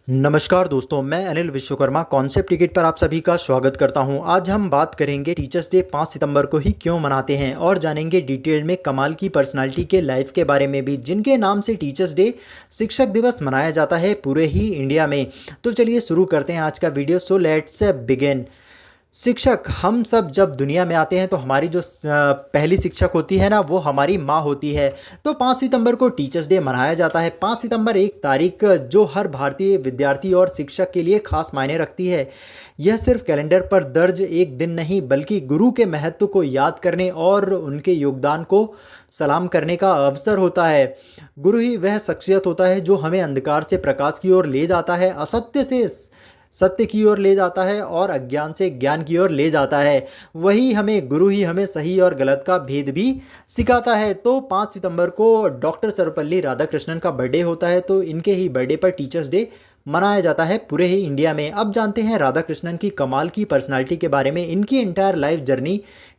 नमस्कार दोस्तों, मैं अनिल विश्वकर्मा कॉन्सेप्ट टिकट पर आप सभी का स्वागत करता हूं। आज हम बात करेंगे टीचर्स डे 5 सितंबर को ही क्यों मनाते हैं और जानेंगे डिटेल में कमाल की पर्सनालिटी के लाइफ के बारे में भी, जिनके नाम से टीचर्स डे शिक्षक दिवस मनाया जाता है पूरे ही इंडिया में। तो चलिए शुरू करते हैं आज का वीडियो। So let's begin. शिक्षक, हम सब जब दुनिया में आते हैं तो हमारी जो पहली शिक्षक होती है ना, वो हमारी माँ होती है। तो 5 सितंबर को टीचर्स डे मनाया जाता है। 5 सितंबर एक तारीख जो हर भारतीय विद्यार्थी और शिक्षक के लिए खास मायने रखती है। यह सिर्फ कैलेंडर पर दर्ज एक दिन नहीं, बल्कि गुरु के महत्व को याद करने और उनके योगदान को सलाम करने का अवसर होता है। गुरु ही वह शख्सियत होता है जो हमें अंधकार से प्रकाश की ओर ले जाता है, असत्य से सत्य की ओर ले जाता है और अज्ञान से ज्ञान की ओर ले जाता है। गुरु ही हमें सही और गलत का भेद भी सिखाता है। तो 5 सितंबर को डॉक्टर सर्वपल्ली राधाकृष्णन का बर्थडे होता है, तो इनके ही बर्थडे पर टीचर्स डे मनाया जाता है पूरे ही इंडिया में। अब जानते हैं राधाकृष्णन की कमाल की पर्सनालिटी के बारे में, इनकी एंटायर लाइफ जर्नी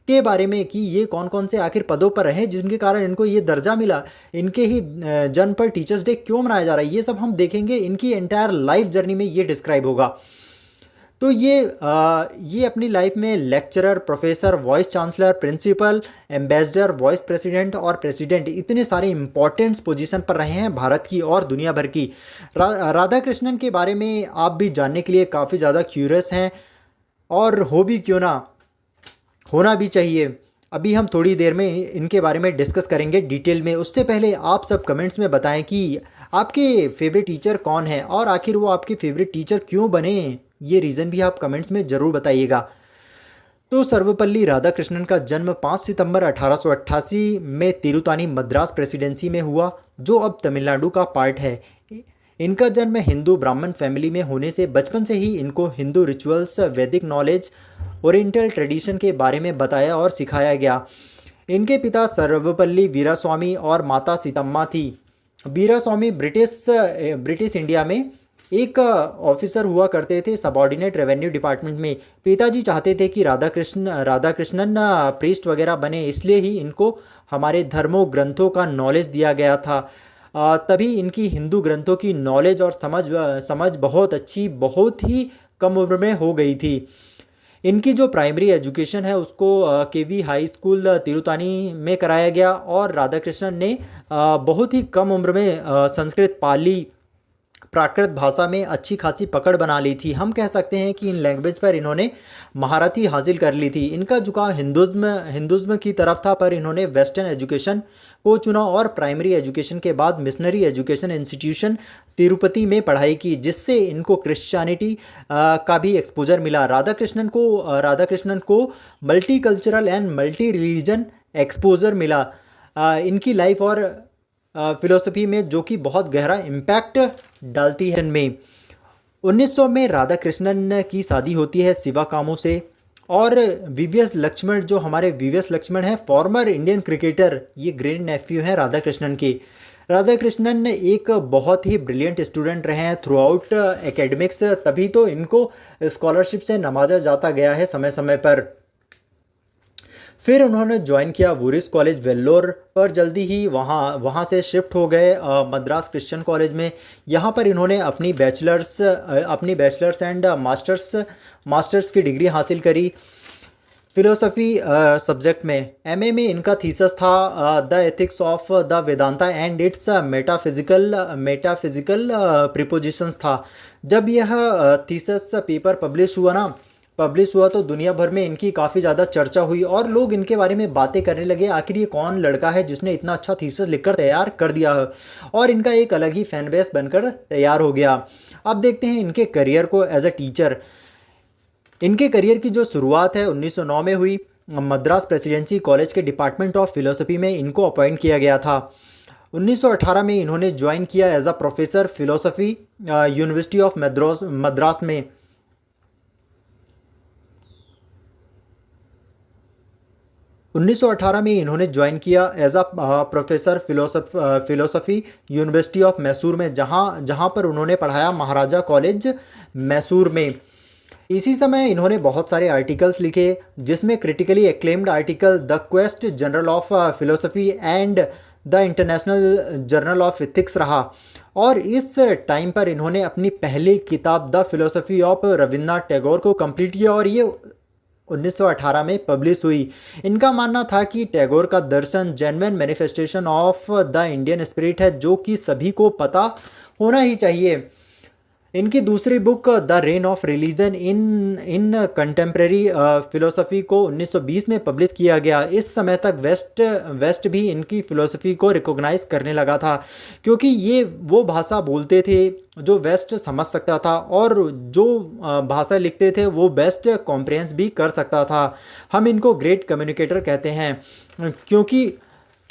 के बारे में कि ये कौन कौन से आखिर पदों पर रहे जिनके कारण इनको ये दर्जा मिला, इनके ही जन्म पर टीचर्स डे क्यों मनाया जा रहा है, ये सब हम देखेंगे। इनकी एंटायर लाइफ जर्नी में ये डिस्क्राइब होगा। तो ये अपनी लाइफ में lecturer, professor, vice chancellor, principal, ambassador, vice president और प्रेसिडेंट, इतने सारे इंपॉर्टेंट पोजीशन पर रहे हैं भारत की और दुनिया भर की। राधा कृष्णन के बारे में आप भी जानने के लिए काफ़ी ज़्यादा क्यूरियस हैं, और हो भी क्यों ना, होना भी चाहिए। अभी हम थोड़ी देर में इनके बारे में डिस्कस करेंगे डिटेल में। उससे पहले आप सब कमेंट्स में बताएं कि आपके फेवरेट टीचर कौन है और आखिर वो आपके फेवरेट टीचर क्यों बने। ये रीज़न भी आप कमेंट्स में ज़रूर बताइएगा। तो सर्वपल्ली राधाकृष्णन का जन्म 5 सितंबर 1888 में तिरुतानी मद्रास प्रेसिडेंसी में हुआ, जो अब तमिलनाडु का पार्ट है। इनका जन्म हिंदू ब्राह्मण फैमिली में होने से बचपन से ही इनको हिंदू रिचुअल्स, वैदिक नॉलेज, ओरिएंटल ट्रेडिशन के बारे में बताया और सिखाया गया। इनके पिता सर्वपल्ली वीरास्वामी और माता सीतम्मा थी। वीरास्वामी ब्रिटिश इंडिया में एक ऑफिसर हुआ करते थे, सबॉर्डिनेट रेवेन्यू डिपार्टमेंट में। पिताजी चाहते थे कि राधाकृष्णन प्रीस्ट वगैरह बने, इसलिए ही इनको हमारे धर्मों ग्रंथों का नॉलेज दिया गया था। तभी इनकी हिंदू ग्रंथों की नॉलेज और समझ बहुत ही कम उम्र में हो गई थी। इनकी जो प्राइमरी एजुकेशन है उसको केवी हाई स्कूल तिरुतानी में कराया गया, और राधाकृष्णन ने बहुत ही कम उम्र में संस्कृत, पाली, प्राकृत भाषा में अच्छी खासी पकड़ बना ली थी। हम कह सकते हैं कि इन लैंग्वेज पर इन्होंने महारथी हासिल कर ली थी। इनका झुकाव हिंदुज़्म की तरफ था, पर इन्होंने वेस्टर्न एजुकेशन को चुना और प्राइमरी एजुकेशन के बाद मिशनरी एजुकेशन इंस्टीट्यूशन तिरुपति में पढ़ाई की, जिससे इनको क्रिश्चियनिटी का भी एक्सपोजर मिला। राधाकृष्णन को multi cultural and multi religion exposure मिला इनकी लाइफ और फिलोसफी में, जो कि बहुत गहरा इम्पैक्ट डालती है इनमें। 1900 में राधा कृष्णन की शादी होती है शिवा कामो से, और वीवीएस लक्ष्मण, जो हमारे वीवीएस लक्ष्मण हैं, फॉर्मर इंडियन क्रिकेटर, ये ग्रैंड नेफ्यू हैं राधा कृष्णन के। राधा कृष्णन एक बहुत ही ब्रिलियंट स्टूडेंट रहे हैं थ्रू आउट एकेडमिक्स, तभी तो इनको स्कॉलरशिप से नवाजा जाता गया है समय समय पर। फिर उन्होंने ज्वाइन किया वुरिस कॉलेज वेल्लोर, पर जल्दी ही वहाँ से शिफ्ट हो गए मद्रास क्रिश्चियन कॉलेज में। यहाँ पर इन्होंने अपनी बैचलर्स एंड मास्टर्स की डिग्री हासिल करी फिलोसफी सब्जेक्ट में। एमए में इनका थीसिस था the ethics of the Vedanta and it's metaphysical prepositions था। जब यह थीसिस पेपर पब्लिश हुआ तो दुनिया भर में इनकी काफ़ी ज़्यादा चर्चा हुई और लोग इनके बारे में बातें करने लगे, आखिर ये कौन लड़का है जिसने इतना अच्छा थीसिस लिखकर तैयार कर दिया है, और इनका एक अलग ही फैन बेस बनकर तैयार हो गया। अब देखते हैं इनके करियर को एज अ टीचर। इनके करियर की जो शुरुआत है 1909 में हुई। मद्रास प्रेसिडेंसी कॉलेज के डिपार्टमेंट ऑफ फिलोसफी में इनको अपॉइंट किया गया था। 1918 में इन्होंने ज्वाइन किया as a professor philosophy university of Madras में। 1918 में इन्होंने ज्वाइन किया as a professor philosophy university of Mysore में, जहां पर उन्होंने पढ़ाया महाराजा कॉलेज मैसूर में। इसी समय इन्होंने बहुत सारे आर्टिकल्स लिखे, जिसमें critically acclaimed article the quest general of philosophy and the international journal of ethics रहा। और इस टाइम पर इन्होंने अपनी पहली किताब the philosophy of Rabindranath Tagore को कंप्लीट किया और ये 1918 में पब्लिश हुई। इनका मानना था कि टैगोर का दर्शन genuine manifestation of the Indian spirit है, जो कि सभी को पता होना ही चाहिए। इनकी दूसरी book the rain of religion in contemporary philosophy को 1920 में पब्लिश किया गया। इस समय तक वेस्ट भी इनकी फिलोसफी को रिकॉग्नाइज करने लगा था, क्योंकि ये वो भाषा बोलते थे जो वेस्ट समझ सकता था और जो भाषा लिखते थे वो वेस्ट कॉम्प्रिहेंस भी कर सकता था। हम इनको ग्रेट कम्युनिकेटर कहते हैं,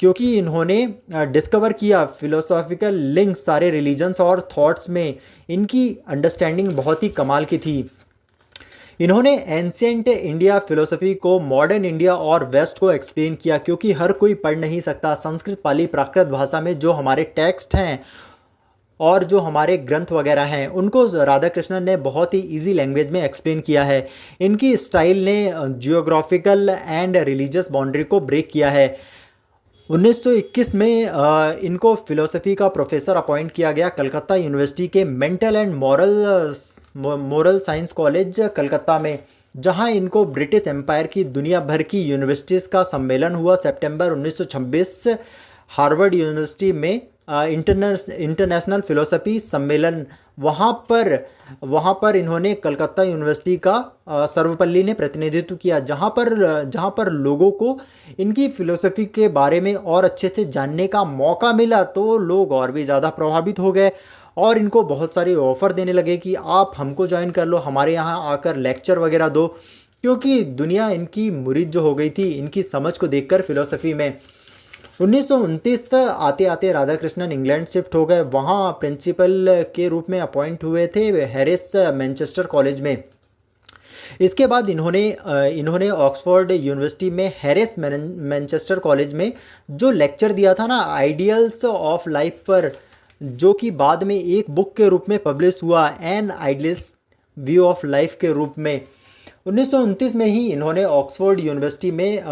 क्योंकि इन्होंने डिस्कवर किया फिलोसॉफिकल लिंक्स सारे रिलीजन्स और थॉट्स में। इनकी अंडरस्टैंडिंग बहुत ही कमाल की थी। इन्होंने एंशिएंट इंडिया फिलोसफी को मॉडर्न इंडिया और वेस्ट को एक्सप्लेन किया, क्योंकि हर कोई पढ़ नहीं सकता। संस्कृत, पाली, प्राकृत भाषा में जो हमारे टेक्स्ट हैं और जो हमारे ग्रंथ वगैरह हैं उनको राधा कृष्णन ने बहुत ही इजी लैंग्वेज में एक्सप्लेन किया है। इनकी स्टाइल ने जियोग्राफिकल एंड रिलीजियस बाउंड्री को ब्रेक किया है। 1921 में इनको फिलोसफी का प्रोफेसर अपॉइंट किया गया कलकत्ता यूनिवर्सिटी के mental and moral science college Calcutta में, जहां इनको ब्रिटिश एम्पायर की दुनिया भर की यूनिवर्सिटीज़ का सम्मेलन हुआ। सितंबर 1926 हार्वर्ड यूनिवर्सिटी में इंटरनेशनल फिलोसफी सम्मेलन, वहाँ पर इन्होंने कलकत्ता यूनिवर्सिटी का सर्वपल्ली ने प्रतिनिधित्व किया, जहाँ पर लोगों को इनकी फिलोसफी के बारे में और अच्छे से जानने का मौका मिला, तो लोग और भी ज़्यादा प्रभावित हो गए और इनको बहुत सारे ऑफ़र देने लगे कि आप हमको ज्वाइन कर लो, हमारे यहाँ आकर लेक्चर वगैरह दो, क्योंकि दुनिया इनकी मुरीद जो हो गई थी इनकी समझ को देखकर फिलोसफी में। 1929 आते आते राधा कृष्णन इंग्लैंड शिफ्ट हो गए। वहाँ प्रिंसिपल के रूप में अपॉइंट हुए थे हैरिस मैनचेस्टर कॉलेज में। इसके बाद इन्होंने ऑक्सफोर्ड यूनिवर्सिटी में हैरिस मैनचेस्टर कॉलेज में जो लेक्चर दिया था ना आइडियल्स ऑफ लाइफ पर, जो कि बाद में एक बुक के रूप में पब्लिश हुआ, an idealist view of life के रूप में। 1929 में ही इन्होंने ऑक्सफोर्ड यूनिवर्सिटी में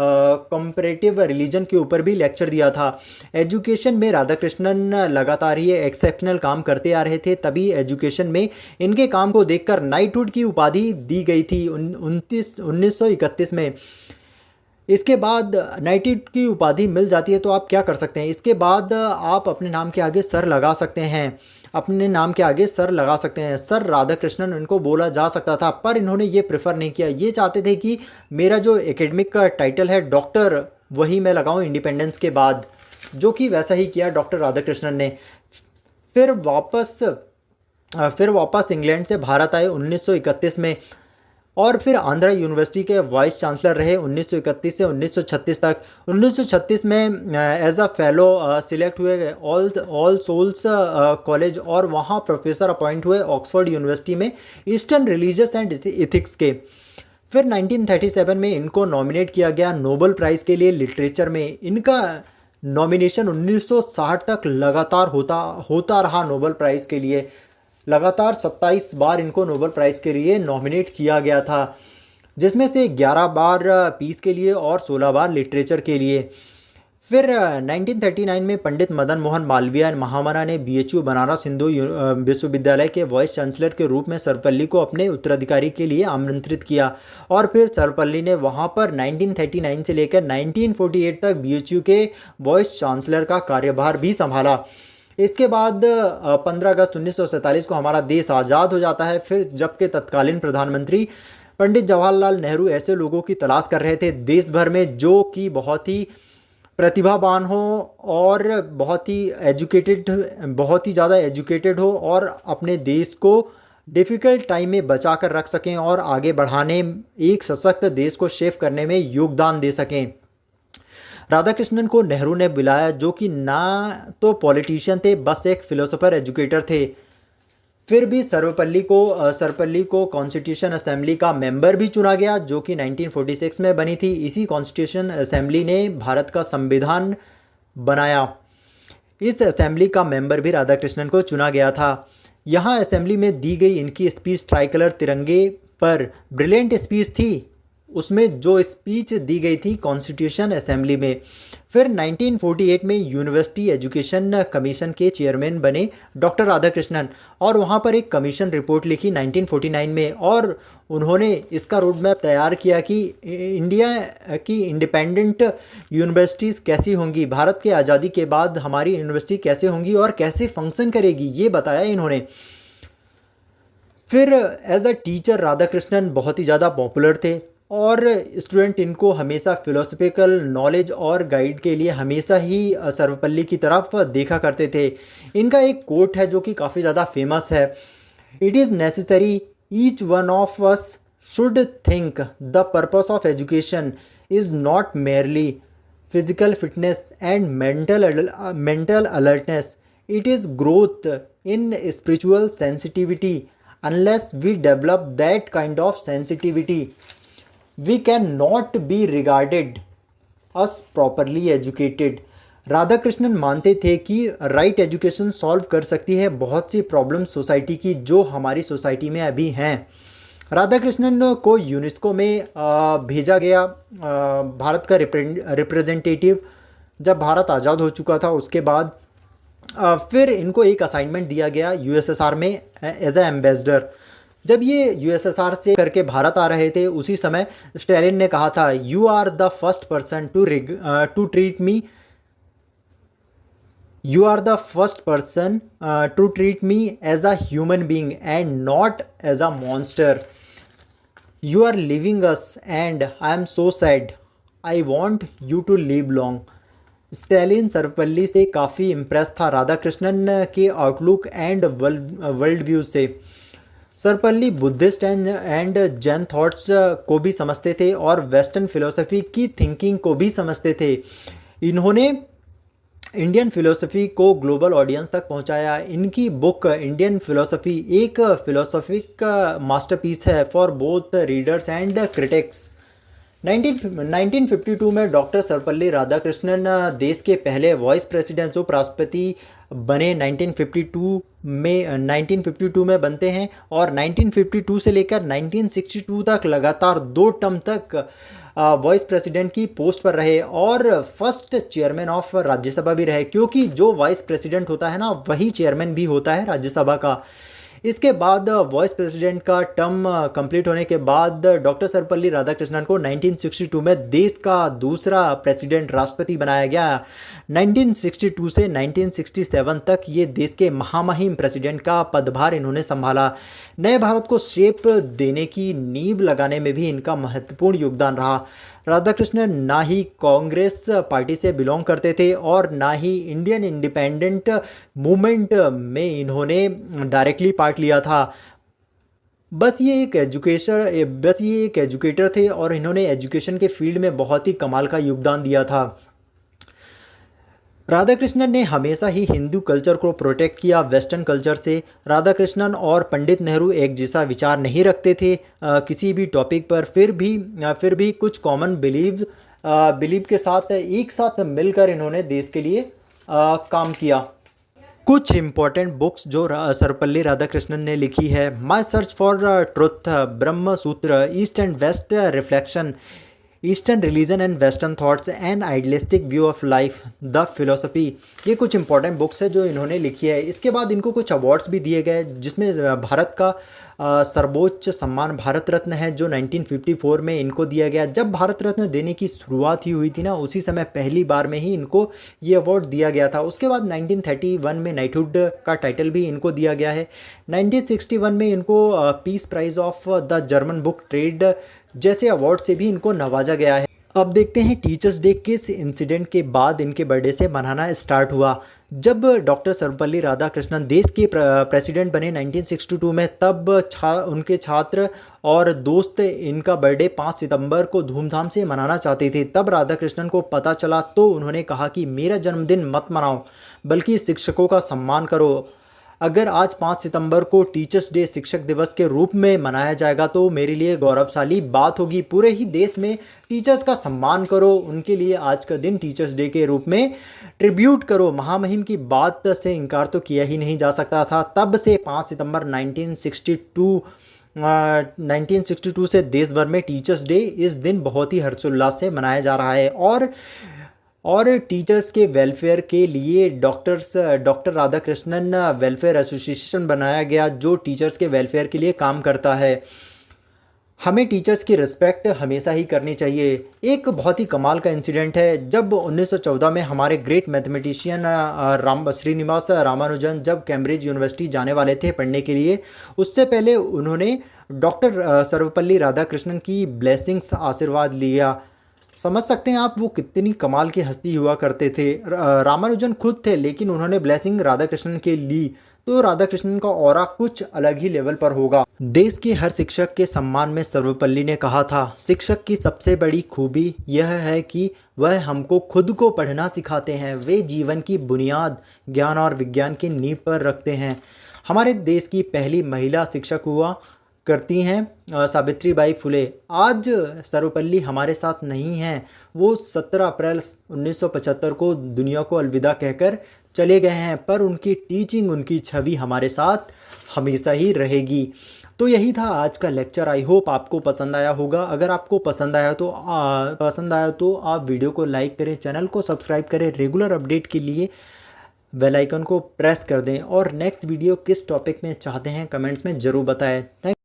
कंपैरेटिव रिलीजन के ऊपर भी लेक्चर दिया था। एजुकेशन में राधा कृष्णन लगातार ही एक्सेप्शनल काम करते आ रहे थे, तभी एजुकेशन में इनके काम को देखकर नाइटहुड की उपाधि दी गई थी 1931 में। इसके बाद नाइटहुड की उपाधि मिल जाती है तो आप क्या कर सकते हैं, इसके बाद आप अपने नाम के आगे सर लगा सकते हैं, सर राधा कृष्णन इनको बोला जा सकता था, पर इन्होंने ये प्रेफर नहीं किया। ये चाहते थे कि मेरा जो एकेडमिक का टाइटल है डॉक्टर, वही मैं लगाऊं इंडिपेंडेंस के बाद, जो कि वैसा ही किया डॉक्टर राधा कृष्णन ने। फिर वापस इंग्लैंड से भारत आए 1931 में और फिर आंध्रा यूनिवर्सिटी के वाइस चांसलर रहे 1931 से 1936 तक। 1936 में एज अ फेलो सिलेक्ट हुए ऑल सोल्स कॉलेज और वहाँ प्रोफेसर अपॉइंट हुए ऑक्सफोर्ड यूनिवर्सिटी में ईस्टर्न रिलीजियस एंड एथिक्स के। फिर 1937 में इनको नॉमिनेट किया गया नोबेल प्राइज़ के लिए लिटरेचर में। इनका नॉमिनेशन 1960 तक लगातार होता रहा नोबेल प्राइज़ के लिए। लगातार 27 बार इनको नोबेल प्राइज़ के लिए नॉमिनेट किया गया था, जिसमें से 11 बार पीस के लिए और 16 बार लिटरेचर के लिए। फिर 1939 में पंडित मदन मोहन मालवीय महामना ने BHU बनारस हिंदू विश्वविद्यालय के वाइस चांसलर के रूप में सर्वपल्ली को अपने उत्तराधिकारी के लिए आमंत्रित किया और फिर सर्वपल्ली ने वहां पर 1939 से लेकर 1948 तक BHU के वाइस चांसलर का कार्यभार भी संभाला। इसके बाद 15 अगस्त 1947 को हमारा देश आज़ाद हो जाता है। फिर जबकि तत्कालीन प्रधानमंत्री पंडित जवाहरलाल नेहरू ऐसे लोगों की तलाश कर रहे थे देश भर में जो कि बहुत ही प्रतिभावान हो और बहुत ही ज़्यादा एजुकेटेड हो और अपने देश को डिफ़िकल्ट टाइम में बचा कर रख सकें और आगे बढ़ाने, एक सशक्त देश को शेप करने में योगदान दे सकें। राधा कृष्णन को नेहरू ने बुलाया, जो कि ना तो पॉलिटिशियन थे, बस एक फिलोसोफर एजुकेटर थे। फिर भी सर्वपल्ली को कॉन्स्टिट्यूशन असेंबली का मेंबर भी चुना गया, जो कि 1946 में बनी थी। इसी कॉन्स्टिट्यूशन असेंबली ने भारत का संविधान बनाया। इस असेंबली का मेंबर भी राधा कृष्णन को चुना गया था। यहाँ असेंबली में दी गई इनकी स्पीच ट्राइकलर तिरंगे पर ब्रिलियंट स्पीच थी। उसमें जो स्पीच दी गई थी कॉन्स्टिट्यूशन असेंबली में। फिर 1948 में यूनिवर्सिटी एजुकेशन कमीशन के चेयरमैन बने डॉक्टर राधाकृष्णन, और वहाँ पर एक कमीशन रिपोर्ट लिखी 1949 में, और उन्होंने इसका रोड मैप तैयार किया कि इंडिया की इंडिपेंडेंट यूनिवर्सिटीज़ कैसी होंगी, भारत के आज़ादी के बाद हमारी यूनिवर्सिटी कैसे होंगी और कैसे फंक्शन करेगी, ये बताया इन्होंने। फिर एज अ टीचर राधाकृष्णन बहुत ही ज़्यादा पॉपुलर थे, और स्टूडेंट इनको हमेशा फिलोसफिकल नॉलेज और गाइड के लिए हमेशा ही सर्वपल्ली की तरफ देखा करते थे। इनका एक कोट है जो कि काफ़ी ज़्यादा फेमस है, it is necessary each one of us should think the purpose of education is not merely physical fitness and mental alertness, it is growth in spiritual sensitivity. Unless we develop that kind of sensitivity, we cannot be regarded as properly educated। Radhakrishnan मानते थे कि right education solve कर सकती है बहुत सी problem society की जो हमारी सोसाइटी में अभी हैं। राधाकृष्णन को यूनेस्को में भेजा गया भारत का रिप्रेजेंटेटिव, जब भारत आज़ाद हो चुका था उसके बाद। फिर इनको एक असाइनमेंट दिया गया यूएसएसआर में एज ए एम्बेसडर। जब ये यूएसएसआर से करके भारत आ रहे थे उसी समय स्टैलिन ने कहा था, you are the first person to treat me, you are the first person to treat me as a human being and not as a monster. You are living us and I am so sad, I want you to live long. Stalin Sarvepalli से काफ़ी impress था राधाकृष्णन के outlook and world view से। Sarvepalli Buddhist and Jain thoughts को भी समझते थे और वेस्टर्न फिलोसफी की थिंकिंग को भी समझते थे। इन्होंने इंडियन फिलोसफी को ग्लोबल ऑडियंस तक पहुंचाया। इनकी बुक इंडियन फिलोसफी एक फिलोसफिक मास्टरपीस है for both readers and critics. 1952 में डॉक्टर सर्वपल्ली राधाकृष्णन देश के पहले वाइस प्रेसिडेंट उपराष्ट्रपति बने। 1952 में बनते हैं और 1952 से लेकर 1962 तक लगातार 2 टर्म तक वाइस प्रेसिडेंट की पोस्ट पर रहे और फर्स्ट चेयरमैन ऑफ राज्यसभा भी रहे, क्योंकि जो वाइस प्रेसिडेंट होता है ना वही चेयरमैन भी होता है राज्यसभा का। इसके बाद वाइस प्रेसिडेंट का टर्म कंप्लीट होने के बाद डॉक्टर सर्वपल्ली राधाकृष्णन को 1962 में देश का दूसरा प्रेसिडेंट राष्ट्रपति बनाया गया। 1962 से 1967 तक ये देश के महामहिम प्रेसिडेंट का पदभार इन्होंने संभाला। नए भारत को शेप देने की नींव लगाने में भी इनका महत्वपूर्ण योगदान रहा। राधाकृष्णन ना ही कांग्रेस पार्टी से बिलोंग करते थे और ना ही इंडियन इंडिपेंडेंट मूवमेंट में इन्होंने डायरेक्टली पार्ट लिया था। बस ये एक एजुकेटर थे और इन्होंने एजुकेशन के फील्ड में बहुत ही कमाल का योगदान दिया था। राधाकृष्णन ने हमेशा ही हिंदू कल्चर को प्रोटेक्ट किया वेस्टर्न कल्चर से। राधाकृष्णन और पंडित नेहरू एक जैसा विचार नहीं रखते थे किसी भी टॉपिक पर, फिर भी कुछ कॉमन बिलीव के साथ एक साथ मिलकर इन्होंने देश के लिए काम किया। कुछ इम्पॉर्टेंट बुक्स जो सर्वपल्ली राधाकृष्णन ने लिखी है, माई search for truth, Brahma Sutra, east and west reflection, eastern religion and western thoughts and idealistic view of life, the philosophy. ये कुछ इंपॉर्टेंट बुक्स है जो इन्होंने लिखी है। इसके बाद इनको कुछ अवार्ड्स भी दिए गए, जिसमें भारत का सर्वोच्च सम्मान भारत रत्न है जो 1954 में इनको दिया गया। जब भारत रत्न देने की शुरुआत ही हुई थी ना, उसी समय पहली बार में ही इनको ये अवार्ड दिया गया था। उसके बाद 1931 में नाइटहुड का टाइटल भी इनको दिया गया है। 1961 में इनको peace prize of the German book trade जैसे अवार्ड से भी इनको नवाजा गया है। अब देखते हैं टीचर्स डे किस इंसिडेंट के बाद इनके बर्थडे से मनाना स्टार्ट हुआ। जब डॉक्टर सर्वपल्ली राधाकृष्णन देश के प्रेसिडेंट बने 1962 में, तब उनके छात्र और दोस्त इनका बर्थडे 5 सितंबर को धूमधाम से मनाना चाहते थे। तब राधाकृष्णन को पता चला तो उन्होंने कहा कि मेरा जन्मदिन मत मनाओ, बल्कि शिक्षकों का सम्मान करो। अगर आज 5 सितंबर को टीचर्स डे शिक्षक दिवस के रूप में मनाया जाएगा तो मेरे लिए गौरवशाली बात होगी। पूरे ही देश में टीचर्स का सम्मान करो, उनके लिए आज का दिन टीचर्स डे के रूप में ट्रिब्यूट करो। महामहिम की बात से इनकार तो किया ही नहीं जा सकता था। तब से 5 सितंबर 1962 1962 से देश भर में टीचर्स डे इस दिन बहुत ही हर्षोल्लास से मनाया जा रहा है। और टीचर्स के वेलफेयर के लिए डॉक्टर राधाकृष्णन वेलफेयर एसोसिएशन बनाया गया, जो टीचर्स के वेलफेयर के लिए काम करता है। हमें टीचर्स की रिस्पेक्ट हमेशा ही करनी चाहिए। एक बहुत ही कमाल का इंसिडेंट है, जब 1914 में हमारे ग्रेट मैथमेटिशियन श्रीनिवास रामानुजन जब कैम्ब्रिज यूनिवर्सिटी जाने वाले थे पढ़ने के लिए, उससे पहले उन्होंने डॉक्टर सर्वपल्ली राधाकृष्णन की ब्लेसिंग्स आशीर्वाद लिया। समझ सकते हैं आप वो कितनी कमाल की हस्ती हुआ करते थे। रामानुजन खुद थे, लेकिन उन्होंने ब्लेसिंग राधाकृष्णन के ली, तो राधाकृष्णन का ऑरा कुछ अलग ही लेवल पर होगा। देश के हर शिक्षक के सम्मान में सर्वपल्ली ने कहा था, शिक्षक की सबसे बड़ी खूबी यह है कि वह हमको खुद को पढ़ना सिखाते हैं। वे जीवन की बुनियाद ज्ञान और विज्ञान की नींव पर रखते हैं। हमारे देश की पहली महिला शिक्षक हुआ करती हैं सावित्री बाई फुले। आज सर्वपल्ली हमारे साथ नहीं हैं। वो 17 अप्रैल 1975 को दुनिया को अलविदा कहकर चले गए हैं, पर उनकी टीचिंग, उनकी छवि हमारे साथ हमेशा ही रहेगी। तो यही था आज का लेक्चर। आई होप आपको पसंद आया होगा। अगर आपको पसंद आया तो आप वीडियो को लाइक करें, चैनल को सब्सक्राइब करें, रेगुलर अपडेट के लिए बेल आइकन को प्रेस कर दें, और नेक्स्ट वीडियो किस टॉपिक में चाहते हैं कमेंट्स में ज़रूर बताएं। थैंक